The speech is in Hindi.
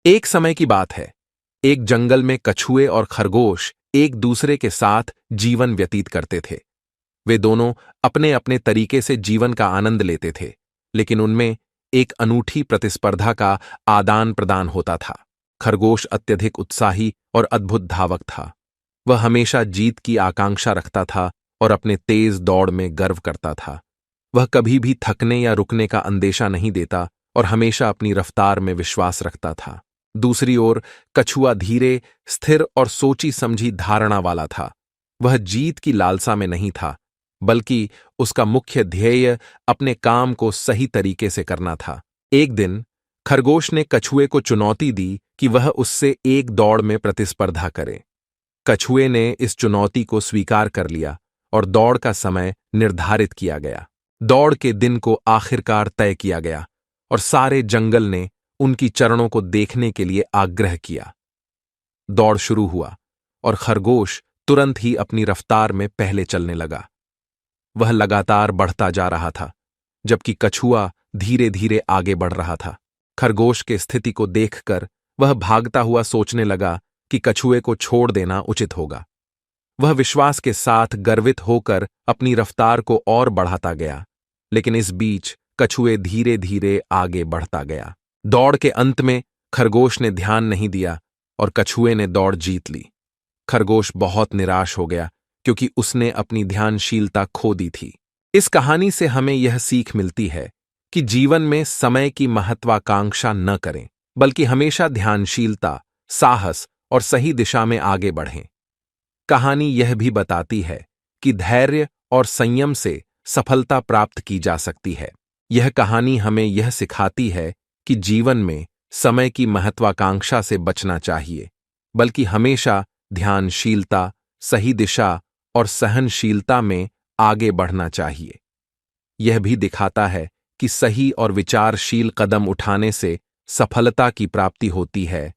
एक समय की बात है। एक जंगल में कछुए और खरगोश एक दूसरे के साथ जीवन व्यतीत करते थे। वे दोनों अपने अपने तरीके से जीवन का आनंद लेते थे, लेकिन उनमें एक अनूठी प्रतिस्पर्धा का आदान प्रदान होता था। खरगोश अत्यधिक उत्साही और अद्भुत धावक था। वह हमेशा जीत की आकांक्षा रखता था और अपने तेज दौड़ में गर्व करता था। वह कभी भी थकने या रुकने का अंदेशा नहीं देता और हमेशा अपनी रफ्तार में विश्वास रखता था। दूसरी ओर कछुआ धीरे, स्थिर और सोची समझी धारणा वाला था। वह जीत की लालसा में नहीं था, बल्कि उसका मुख्य ध्येय अपने काम को सही तरीके से करना था। एक दिन खरगोश ने कछुए को चुनौती दी कि वह उससे एक दौड़ में प्रतिस्पर्धा करे। कछुए ने इस चुनौती को स्वीकार कर लिया और दौड़ का समय निर्धारित किया गया। दौड़ के दिन को आखिरकार तय किया गया और सारे जंगल ने उनकी चरणों को देखने के लिए आग्रह किया। दौड़ शुरू हुआ और खरगोश तुरंत ही अपनी रफ्तार में पहले चलने लगा। वह लगातार बढ़ता जा रहा था, जबकि कछुआ धीरे धीरे आगे बढ़ रहा था। खरगोश के स्थिति को देखकर वह भागता हुआ सोचने लगा कि कछुए को छोड़ देना उचित होगा। वह विश्वास के साथ गर्वित होकर अपनी रफ्तार को और बढ़ाता गया, लेकिन इस बीच कछुए धीरे धीरे आगे बढ़ता गया। दौड़ के अंत में खरगोश ने ध्यान नहीं दिया और कछुए ने दौड़ जीत ली। खरगोश बहुत निराश हो गया क्योंकि उसने अपनी ध्यानशीलता खो दी थी। इस कहानी से हमें यह सीख मिलती है कि जीवन में समय की महत्वाकांक्षा न करें, बल्कि हमेशा ध्यानशीलता, साहस और सही दिशा में आगे बढ़ें। कहानी यह भी बताती है कि धैर्य और संयम से सफलता प्राप्त की जा सकती है। यह कहानी हमें यह सिखाती है कि जीवन में समय की महत्वाकांक्षा से बचना चाहिए, बल्कि हमेशा ध्यानशीलता, सही दिशा और सहनशीलता में आगे बढ़ना चाहिए। यह भी दिखाता है कि सही और विचारशील कदम उठाने से सफलता की प्राप्ति होती है